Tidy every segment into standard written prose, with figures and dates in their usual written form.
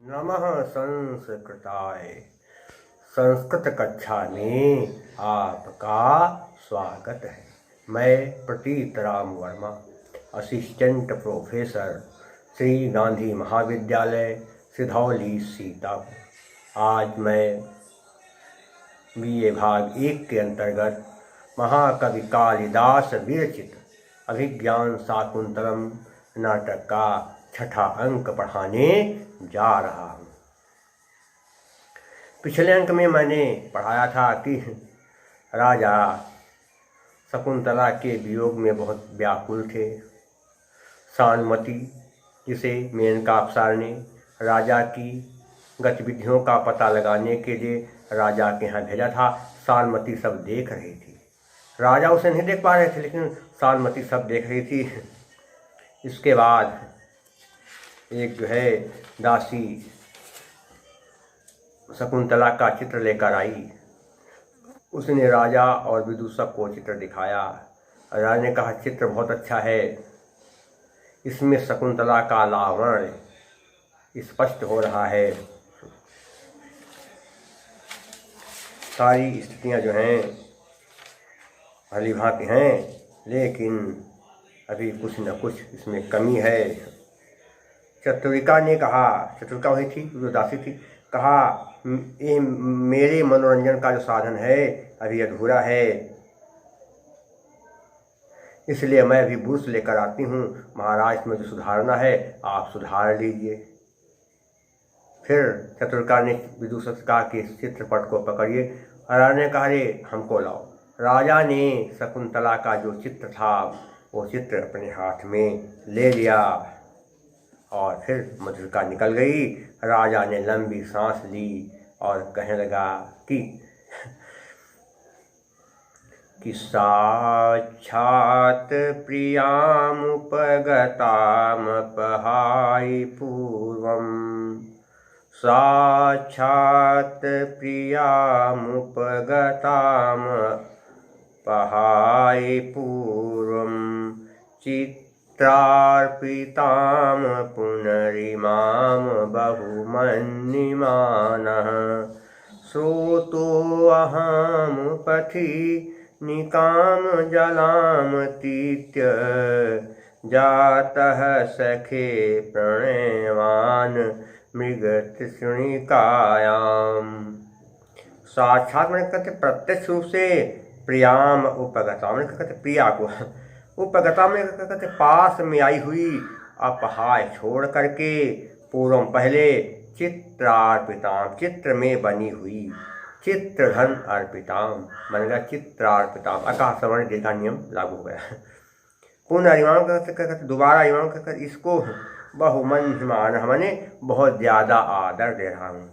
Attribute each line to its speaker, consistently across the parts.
Speaker 1: नमः संस्कृताय। संस्कृत कक्षा में आपका स्वागत है। मैं प्रतीत राम वर्मा, असिस्टेंट प्रोफेसर, श्री गांधी महाविद्यालय, सिधौली, सीतापुर। आज मैं बीए भाग 1 के अंतर्गत महाकवि कालिदास विरचित अभिज्ञान शाकुंतलम नाटक का 6ठा अंक पढ़ाने जा रहा हूँ। पिछले अंक में मैंने पढ़ाया था कि राजा शकुंतला के वियोग में बहुत व्याकुल थे। सानुमति, जिसे मेनका अप्सरा ने राजा की गतिविधियों का पता लगाने के लिए राजा के यहाँ भेजा था, सानुमति सब देख रही थी। राजा उसे नहीं देख पा रहे थे, लेकिन सानुमति सब देख रही थी। इसके बाद एक जो है दासी शकुंतला का चित्र लेकर आई। उसने राजा और विदूषक को चित्र दिखाया। राजा ने कहा, चित्र बहुत अच्छा है, इसमें शकुंतला का लावण्य स्पष्ट हो रहा है। सारी स्थितियाँ जो हैं भली भांति हैं, लेकिन अभी कुछ न कुछ इसमें कमी है। चतुरिका ने कहा, चतुरिका हुई थी जो दासी थी, कहा, ये मेरे मनोरंजन का जो साधन है अभी अधूरा है, इसलिए मैं अभी बुर्स लेकर आती हूँ। महाराज, इसमें जो सुधारना है आप सुधार लीजिए। फिर चतुरिका ने विदूषक से कहा कि इस चित्रपट को पकड़िए। राजा ने कहा, अरे हमको लाओ। राजा ने शकुंतला का जो चित्र था वो चित्र अपने हाथ में ले लिया और फिर मधुरिका निकल गई। राजा ने लंबी सांस ली और कहने लगा कि साक्षात प्रियामुपगताम पहाय पूर्वम, साक्षात प्रियामुपगताम पहाय पूर्वम, चित्रार्पिताम पुनरिमाम बहुमन्यमानः, श्रोतोऽहं पथि निकाम जलामतीत्य, जातः सखे प्रणयवान् मृगतृष्णिकायाम्। साक्षात मैंने कहते प्रत्यक्ष रूप से प्रियाम उपगता, मैंने कहते प्रिया को उपगता में कहते पास में आई हुई, अपहाय छोड़ करके, पूर्वम पहले, चित्रार्पिताम चित्र में बनी हुई, चित्रधन अर्पिताम बनेगा चित्रार्पिताम, आकाश सवर्ण दीर्घा नियम लागू हो गया। पुनरिमाम कहते दोबारा इमाम कहते इसको बहुमन्यमान, मैंने बहुत ज़्यादा आदर दे रहा हूँ।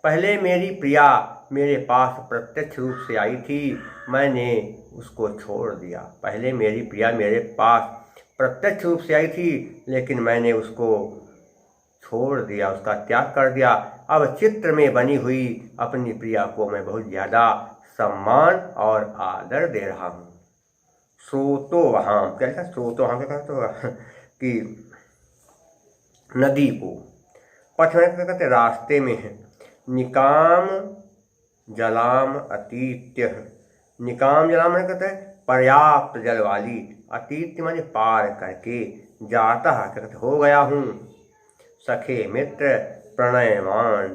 Speaker 1: पहले मेरी प्रिया मेरे पास प्रत्यक्ष रूप से आई थी, मैंने उसको छोड़ दिया। पहले मेरी प्रिया मेरे पास प्रत्यक्ष रूप से आई थी, लेकिन मैंने उसको छोड़ दिया, उसका त्याग कर दिया। अब चित्र में बनी हुई अपनी प्रिया को मैं बहुत ज़्यादा सम्मान और आदर दे रहा हूँ। स्रोतोऽहं, क्या लिखा? स्रोतोऽहं क्या कहते होगा कि नदी को, पथ में क्या कहते रास्ते में है। निकाम जलाम अतीत्य, निकाम जलाम में कहते हैं पर्याप्त जल वाली, अतीत्य माने पार करके, जाता क्या कहते हो गया हूँ। सखे मित्र प्रणयमान,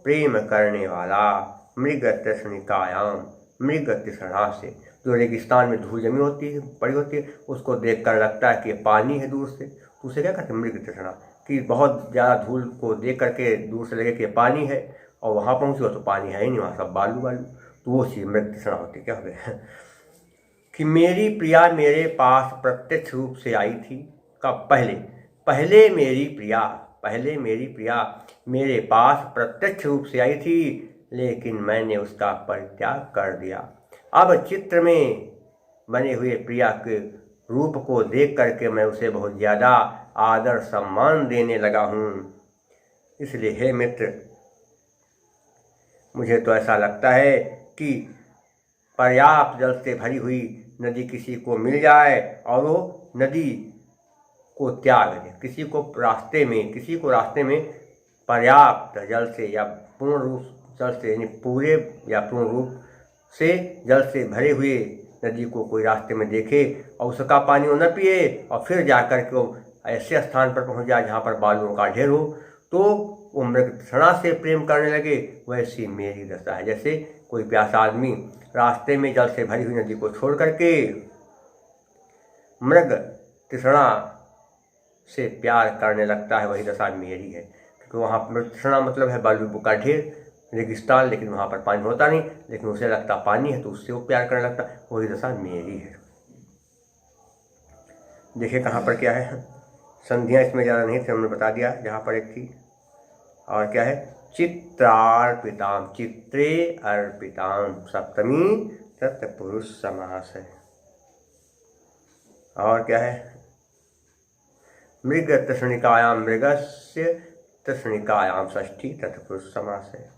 Speaker 1: प्रेम करने वाला, मृग तृष्णिकायाम, मृग तृष्णा से, जो रेगिस्तान में धूल जमी होती है, पड़ी होती है, उसको देखकर लगता है कि पानी है दूर से, तो उसे क्या कहते हैं मृग तृष्णा, कि बहुत ज़्यादा धूल को देख करके दूर से लगे कि पानी है, और वहाँ पहुँचो तो पानी है ही नहीं, वहाँ सब बालू बालू, तो वो चीज़ मृग तृष्णा होती। क्या होते हैं कि मेरी प्रिया मेरे पास प्रत्यक्ष रूप से आई थी। कब? पहले मेरी प्रिया मेरे पास प्रत्यक्ष रूप से आई थी, लेकिन मैंने उसका परित्याग कर दिया। अब चित्र में बने हुए प्रिया के रूप को देख करके मैं उसे बहुत ज़्यादा आदर सम्मान देने लगा हूँ। इसलिए हे मित्र, मुझे तो ऐसा लगता है कि पर्याप्त जल से भरी हुई नदी किसी को मिल जाए और वो नदी को त्याग दे, किसी को रास्ते में पर्याप्त जल से या पूर्ण रूप जल से यानी पूरे या पूर्ण रूप से जल से भरे हुए नदी को कोई रास्ते में देखे और उसका पानी वो न पिए और फिर जाकर के वो ऐसे स्थान पर पहुंच जाए जहाँ पर बालुओं का ढेर हो तो वो मृग तृष्णा से प्रेम करने लगे। वैसी मेरी दशा है। जैसे कोई प्यासा आदमी रास्ते में जल से भरी हुई नदी को छोड़ करके मृग तृष्णा से प्यार करने लगता है, वही दशा मेरी है। क्योंकि वहाँ मृग तृष्णा मतलब है बालू का ढेर, रेगिस्तान, लेकिन वहाँ पर पानी होता नहीं, लेकिन उसे लगता पानी है तो उससे वो प्यार करने लगता, वही दशा मेरी है। देखिए कहाँ पर क्या है, संधियाँ इसमें ज़्यादा नहीं थी, हमने बता दिया जहाँ पर एक थी। और क्या है, चित्रार्पिताम, चित्रे अर्पिताम, सप्तमी तत्पुरुष समास है। और क्या है, मृग तृष्णिकायाम, मृगस्य तृष्णिकायाम, षष्ठी तत्पुरुष समास है।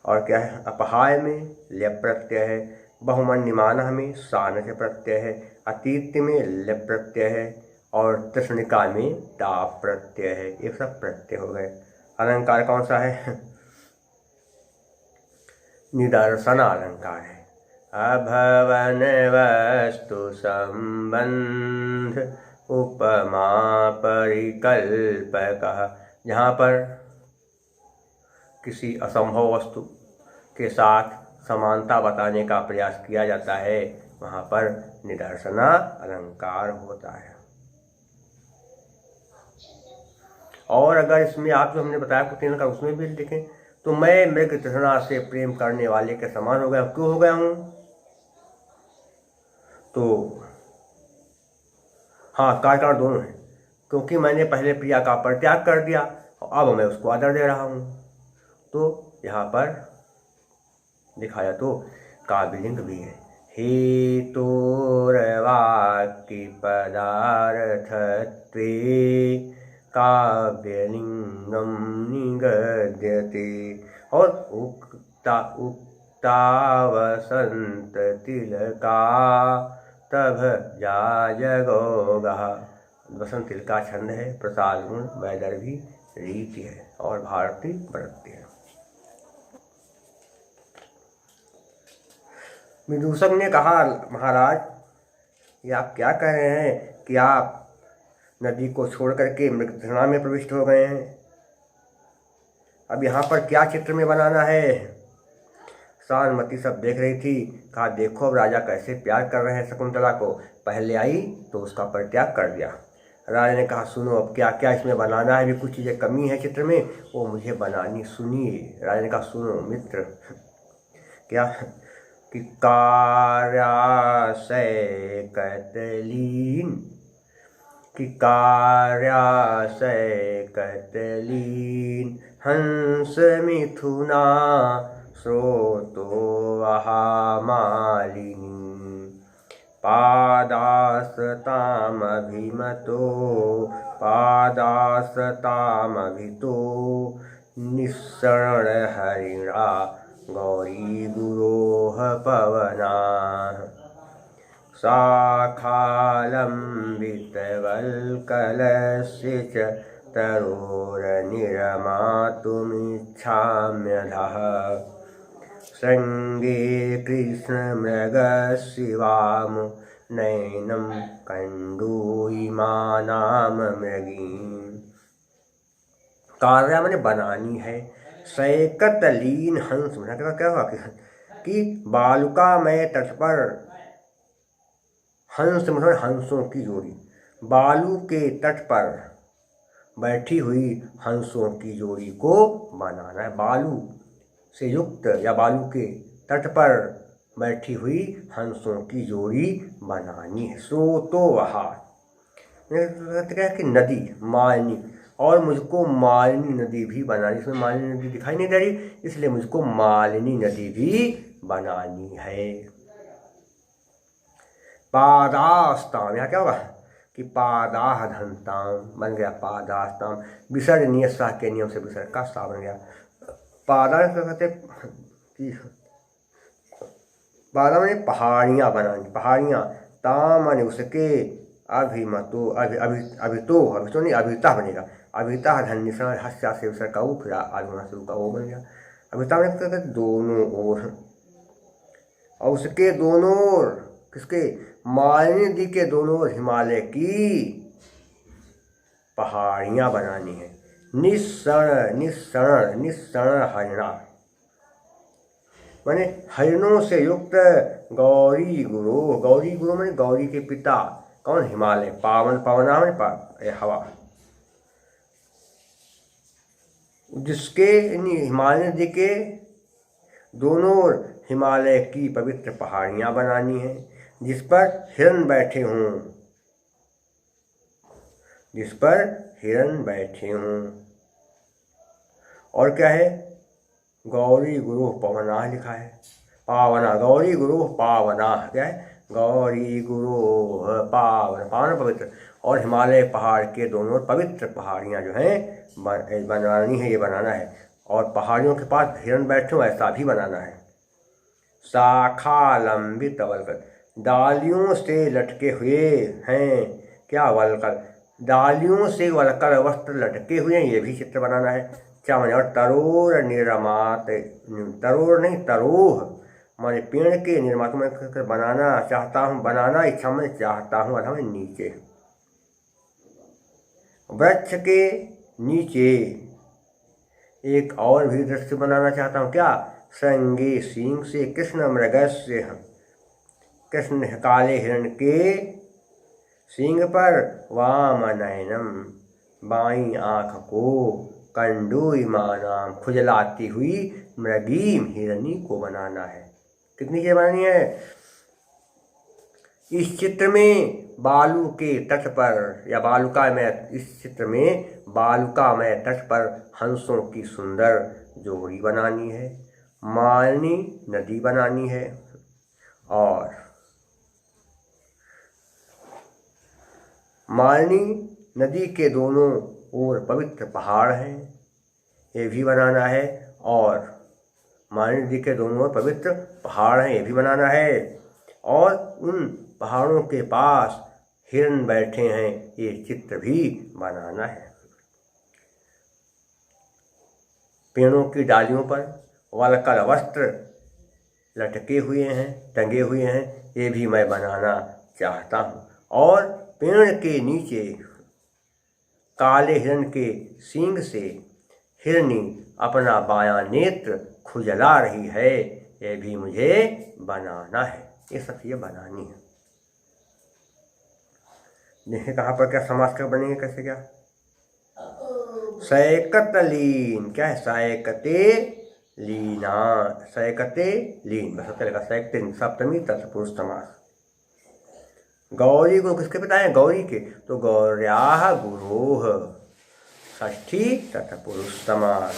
Speaker 1: और क्या है, अपहाय में लेप प्रत्यय है, बहुमन्यमानः में सानस प्रत्यय है, अतीत में लेप प्रत्यय है और तृष्णिका में ताप प्रत्यय है। ये सब प्रत्यय हो गए। अलंकार कौन सा है, निदर्शन अलंकार है। अभवन वस्तु संबंध उपमा परिकल्पकः, जहाँ पर किसी असंभव वस्तु के साथ समानता बताने का प्रयास किया जाता है, वहाँ पर निदर्शना अलंकार होता है। और अगर इसमें आप जो हमने बताया कुछ अलंकार उसमें भी देखें तो मैं मृग तृष्णा से प्रेम करने वाले के समान हो गया। क्यों हो गया हूँ, तो हाँ, कारण दोनों हैं। क्योंकि मैंने पहले प्रिया का परित्याग कर दिया और अब मैं उसको आदर दे रहा हूँ। तो यहाँ पर दिखाया तो काव्यलिंग भी है। हेतोर्वाक्य पदार्थत्वे काव्यलिंगम निगद्यते। और उक्ता वसंत तिलका तभ जाजगोगः, वसंत तिलका छंद है, प्रसाद गुण वैदर्भी रीति है और भारतीय प्रत्यय है। विदूषक ने कहा, महाराज ये आप क्या कह रहे हैं कि आप नदी को छोड़ करके मृग तृष्णा में प्रविष्ट हो गए हैं। अब यहाँ पर क्या चित्र में बनाना है। सानमती सब देख रही थी, कहा देखो अब राजा कैसे प्यार कर रहे हैं शकुंतला को। पहले आई तो उसका परित्याग कर दिया। राजा ने कहा सुनो अब क्या क्या इसमें बनाना है, भी कुछ चीज़ें कमी है चित्र में, वो मुझे बनानी, सुनिए। राजा ने कहा सुनो मित्र, क्या कि कार्याशय कतलीन, कि कार्याशय कतलीन हंस मिथुना स्रोतो वहामालिनी, पादासतामभितो निःसरण हरिणा गौरी गुरोः पवना, शाखालम्बितवल्कलस्य च तरोरनिरमातुमिच्छाम्यधः, श्रृङ्गे कृष्णमृगशिवाम नैनं कण्डूयमानां मृगीं। कार्या मैंने बनानी है, सैकतलीन हंस में क्या हुआ कि बालुकामय तट पर हंस मतलब हंसों की जोड़ी, बालू के तट पर बैठी हुई हंसों की जोड़ी को बनाना है। बालू से युक्त या बालू के तट पर बैठी हुई हंसों की जोड़ी बनानी है। स्रोतो वहा कि नदी मालिनी, और मुझको मालिनी नदी भी बनानी, इसमें मालिनी नदी दिखाई नहीं दे रही, इसलिए मुझको मालिनी नदी भी बनानी है। पादास्ताम, यहाँ क्या होगा कि पादाह धनताम बन गया, पादास्ताम विसर्ग नियत सा के नियम से विसर्ग का सा बन गया। पादा कहते कि पादा में पहाड़ियाँ बनानी, पहाड़ियाँ, ताम माने उसके, अभिमतो अभितो नहीं अभिता बनेगा, अभिता धन्यषण हस्या से विसर का फिर आगमन शुरू का वो बन गया। अभिता में कहते दोनों ओर, और उसके दोनों ओर किसके, मालिनी नदी के दोनों ओर हिमालय की पहाड़ियाँ बनानी है। निस्सरण निस्सरण निस्सरण हरिणा माने हरिणों से युक्त गौरी गुरु, गौरी गुरु माने गौरी के पिता कौन, हिमालय, पावन पवना में हवा, जिसके हिमालय नदी के दोनों ओर हिमालय की पवित्र पहाड़ियाँ बनानी हैं, जिस पर हिरण बैठे हों, जिस पर हिरण बैठे हों। और क्या है, गौरी गुरु पवना लिखा है, पावना, गौरी गुरु पावना, क्या है, गौरी गुरु पावन, पावन पवित्र, और हिमालय पहाड़ के दोनों पवित्र पहाड़ियाँ जो हैं बनानी है, ये बनाना है। और पहाड़ियों के पास हिरण बैठे हो ऐसा भी बनाना है। शाखा लंबित वलकर, डालियों से लटके हुए हैं, क्या वलकर, डालियों से वलकर वस्त्र लटके हुए हैं, ये भी चित्र बनाना है। क्या माने, और तरोर निर्मात, तरोर नहीं तरोह माने पेड़ के निर्माता में बनाना चाहता हूँ, बनाना इच्छा में चाहता हूँ, अथवा नीचे, वृक्ष के नीचे एक और भी दृश्य बनाना चाहता हूँ, क्या, संगे सींग से कृष्ण मृगस्य, कृष्ण काले हिरण के सींग पर, वाम नयनम बाई आँख को, कंडूयमानाम खुजलाती हुई मृगीम हिरणी को बनाना है। कितनी चीज़ें बनानी है इस चित्र में, बालू के तट पर या बालुका में, इस चित्र में बालुका में तट पर हंसों की सुंदर जोड़ी बनानी है, मालिनी नदी बनानी है, और मालिनी नदी के दोनों ओर पवित्र पहाड़ हैं, ये भी बनाना है, और मालिनी नदी के दोनों ओर पवित्र पहाड़ हैं, ये भी बनाना है, और उन पहाड़ों के पास हिरण बैठे हैं, ये चित्र भी बनाना है। पेड़ों की डालियों पर वलकल वस्त्र लटके हुए हैं, टंगे हुए हैं, ये भी मैं बनाना चाहता हूँ। और पेड़ के नीचे काले हिरण के सींग से हिरनी अपना बायां नेत्र खुजला रही है, ये भी मुझे बनाना है। ये सब चीज़ें बनानी है। देखें कहाँ पर क्या समास कर बनेंगे, कैसे क्या, सैकत लीन, क्या है, सैकते लीना, सैकते लीन, बस चलेगा, सैकते सप्तमी तत्पुरुष समास। गौरी गुरु किसके पिता हैं, गौरी के, तो गौर्याः गुरोः षष्ठी तत्पुरुष समास।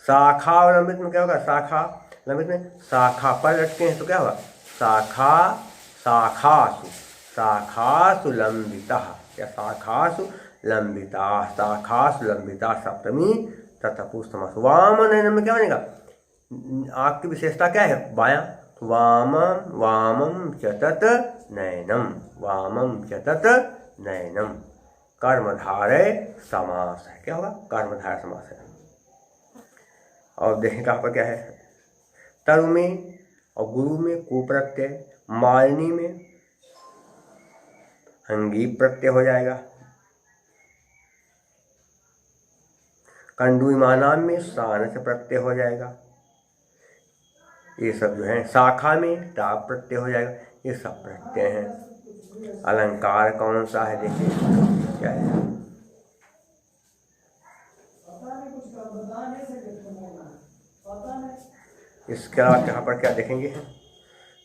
Speaker 1: शाखावलंबित में क्या होगा, शाखा लंबित में शाखा पर लटके हैं तो क्या होगा, शाखा, शाखासु, शाखासु लंबिता, या शाखासु लंबिता, शाखासु लंबिता सप्तमी तत्पुरुष समास। वाम नयनम में क्या बनेगा, आँख की विशेषता क्या है, बायां, वामम वामम च तत् नयनम, वामम च तत् नयनम, कर्मधारय समास है, क्या होगा, कर्मधारय समास है। और देखें कहाँ पर क्या है, तरु में और गुरु में को प्रत्यय, मालिनी में अंगी प्रत्यय हो जाएगा, कंडूयमानाम में सान से प्रत्यय हो जाएगा, ये सब जो है, शाखा में टाप प्रत्यय हो जाएगा, ये सब प्रत्यय हैं। अलंकार कौन सा है देखिए क्या है, इसके अलावा यहाँ पर क्या देखेंगे,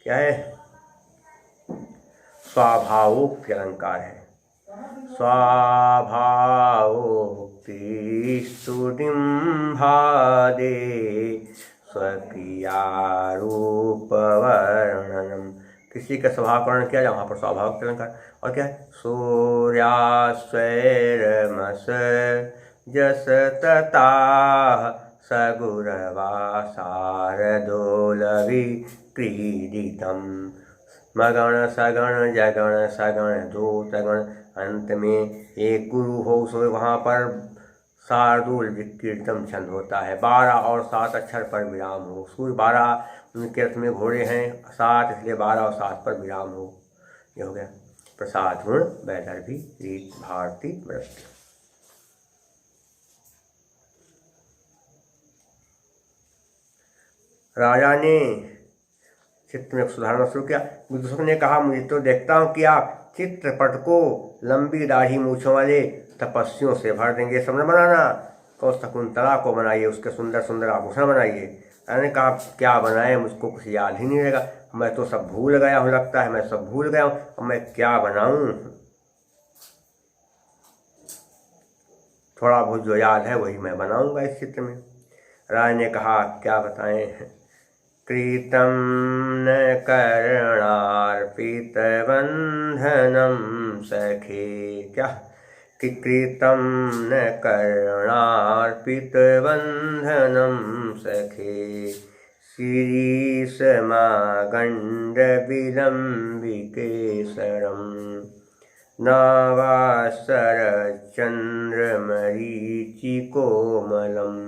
Speaker 1: क्या है, स्वाभावोक्ति अलंकार है, स्वाभावोक्ति स्तुतिं भादे स्वक्रिया रूप वर्णनम, किसी का स्वभाव का वर्णन किया जाए वहाँ पर स्वाभाविक अलंकार। और क्या है, सूर्यास्वैरमस जस तता सगुरवा शारदोलवि क्रीडितम, मगण सगण जगण सगण दूतगण अंत में एक गुरु हो सो वहाँ पर शार्दूल विकीर्तम छंद होता है। 12 और 7 अक्षर पर विराम हो। सूर्य 12 उनके रथ में घोड़े हैं 7, इसलिए 12 और 7 पर विराम हो। ये हो गया प्रसाद गुण वैदर्भी रीत भारती वृत्ति। राजा ने चित्र में सुधारना शुरू किया। विदूषक ने कहा, मुझे तो देखता हूँ कि आप चित्रपट को लंबी दाढ़ी मूछों वाले तपस्वियों से भर देंगे। सब न बनाना, तो शकुंतला को बनाइए, उसके सुंदर सुंदर आभूषण बनाइए। मैंने कहा क्या बनाए, मुझको कुछ याद ही नहीं रहेगा, मैं तो सब भूल गया हूँ, लगता है मैं सब भूल गया हूँ, अब मैं क्या बनाऊँ। थोड़ा बहुत जो याद है वही मैं बनाऊंगा इस चित्र में। राय ने कहा क्या बताएं, कृतं न कर्णार्पित बंधनम सखे। क्या कि कृतं न कर्णार्पित बंधनम सखे, शिरीषमागण्ड विलम्बिकेशरम् नवासरचन्द्रमरीचिकोमलम्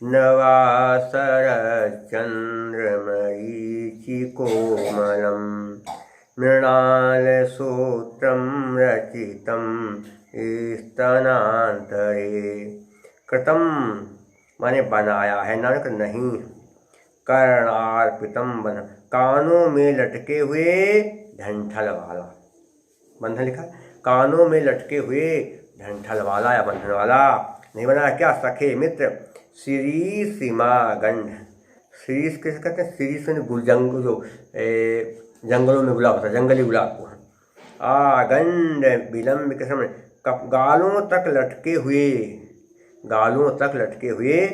Speaker 1: नवासरचन्द्रमरीचिकोमलम् मृणालसूत्रं रचितं स्तनान्तरे। कृतं माने बनाया है, नानक नहीं। कर्णार्पितम बना, कानों में लटके हुए ढंठल वाला। बंधन लिखा, कानों में लटके हुए ढंठल वाला या बंधन वाला नहीं बनाया। क्या सखे मित्र, शिरीषिमा गंध। शिरीष कैसे कहते हैं, शिरीष में गुलजंग जो जंगलों में गुलाब होता है, जंगली गुलाब को। आगंड विलम्ब के समय गालों तक लटके हुए, गालों तक लटके हुए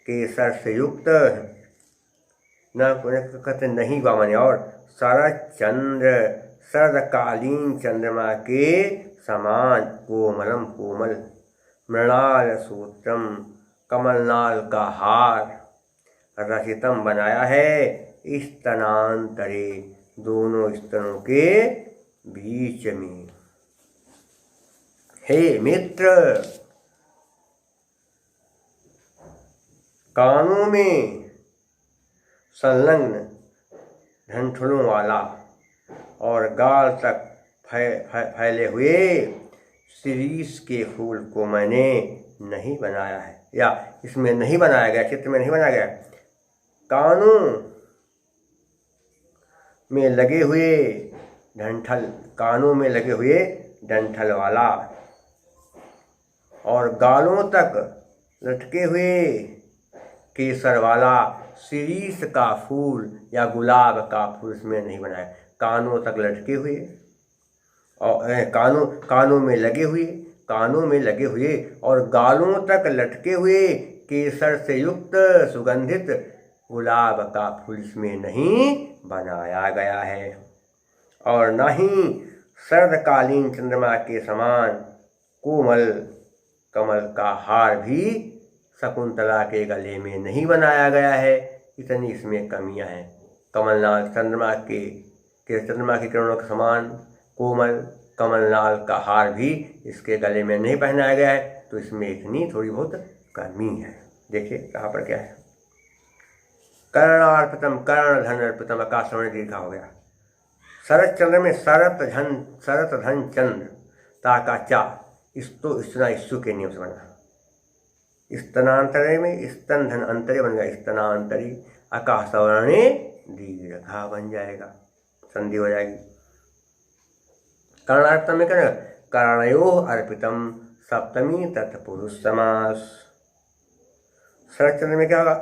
Speaker 1: केसर से युक्त न कहते नहीं बामने। और शरद चंद्र, शरदकालीन चंद्रमा के समान कोमलम कोमल, मृणाल सूत्रम कमलनाल का हार, रचितम बनाया है स्तनांतरे दोनों स्तनों के बीच में। हे मित्र, कानों में संलग्न ढंठलों वाला और गाल तक फैले हुए शिरीष के फूल को मैंने नहीं बनाया है, या इसमें नहीं बनाया गया, चित्र में नहीं बनाया गया। कानों में लगे हुए ढंठल, कानों में लगे हुए डंठल वाला और गालों तक लटके हुए केसर वाला शिरीष का फूल या गुलाब का फूल इसमें नहीं बनाया। कानों तक लटके हुए और कानों में लगे हुए, कानों में लगे हुए और गालों तक लटके हुए केसर से युक्त सुगंधित गुलाब का फूल इसमें नहीं बनाया गया है। और न ही शरदकालीन चंद्रमा के समान कोमल कमल का हार भी शकुंतला के गले में नहीं बनाया गया है। इतनी इसमें कमियां हैं। कमलनाल चंद्रमा की किरणों के समान कोमल कमलनाल का हार भी इसके गले में नहीं पहनाया गया है, तो इसमें इतनी थोड़ी बहुत कमी है। देखिए कहाँ पर क्या है। कर्णार्पितम, कर्ण धन अर्पितम, आकाशवाणी दीर्घा हो गया। शरद चंद्र में शरत धन चंद्र ताका चा, इस्तो इस्तना इस्सु के नियम से बना। स्तनांतरे में स्तन धन अंतरे बन गया, स्तनांतरी। आकाशवाणी दीर्घा बन जाएगा, संधि हो जाएगी। कर्णार्पितम में क्या, कर्णयो अर्पितम सप्तमी तत्पुरुष समास। शरद चंद्र में क्या होगा,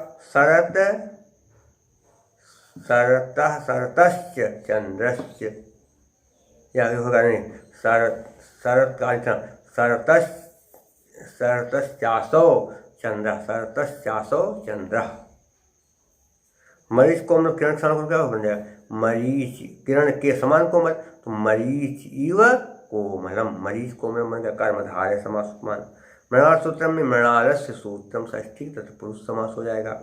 Speaker 1: शरतश्च चंद्रश्च, या होगा नहीं, शरतश्चासो चंद्र, शरतश्चासो चंद्र। मरीच कोमल किरण के समान क्या बन जाएगा, मरीच किरण के समान कोमल, तो मरीच इव कोमलम, मरीच कोमल बन गया। कर्मधारय समास उपमान। मृणाल सूत्रम में मृणालस्य सूत्रम षष्ठी तत्पुरुष समास हो जाएगा।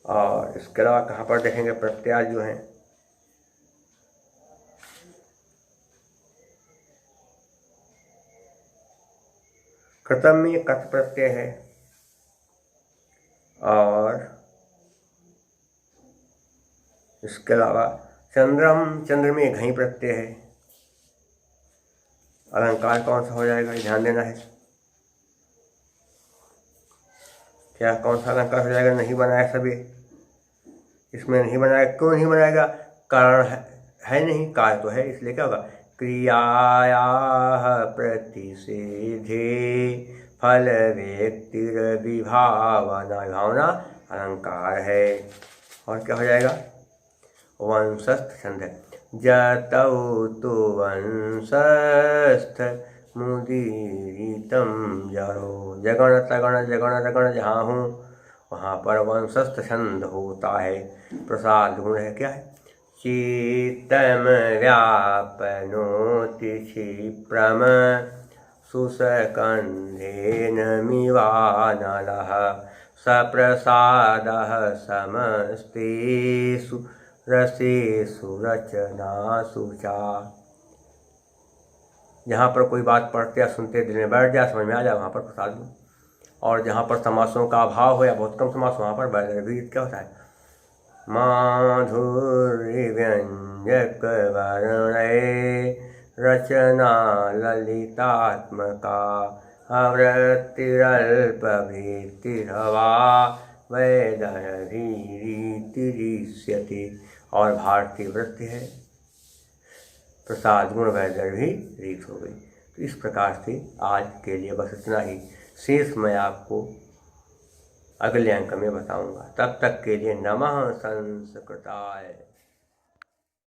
Speaker 1: और इसके अलावा कहाँ पर देखेंगे प्रत्यय जो हैं, कृतम में कत प्रत्यय है और इसके अलावा चंद्रम, चंद्र में घई प्रत्यय है। अलंकार कौन सा हो जाएगा, ये ध्यान देना है। क्या कौन सा अलंकार हो जाएगा, नहीं बनाया सभी, इसमें नहीं बनाएगा। क्यों नहीं बनाएगा, कारण है नहीं, कार्य तो है, इसलिए क्या होगा, क्रियाया प्रतिषेधे फल व्यक्तिर विभावना, विभावना अलंकार है। और क्या हो जाएगा, वंशस्थ छंद है। जतौ तु वंशस्थ मुदीरितम जरो, जगण तगण जगण रगण, जहाँ हूँ वहाँ पर वंशस्थ छंद होता है। प्रसाद गुण है, क्या है, शीतम व्यापनोति क्षिप्रम सुसकंधेन मिवानलः सप्रसादः समस्तेषु रसेषु रचनासु चा। जहाँ पर कोई बात पढ़ते या सुनते दिल में बैठ जाए, समझ में आ जाए, वहाँ पर प्रसाद गुण। और जहाँ पर समासों का अभाव हो या बहुत कम समास, वहाँ पर वैदर्भी क्या होता है, माधुर्य व्यंजक वर्णय रचना ललितात्मका आवृत्तिरल्प भीतिर्वा वैदर्भीरीतिरिष्यते। और भारतीय वृत्ति है, प्रसाद गुण वैदर्भी रीत हो गई। तो इस प्रकार से आज के लिए बस इतना ही। शेष मैं आपको अगले अंक में बताऊंगा। तब तक के लिए नमः संस्कृताय।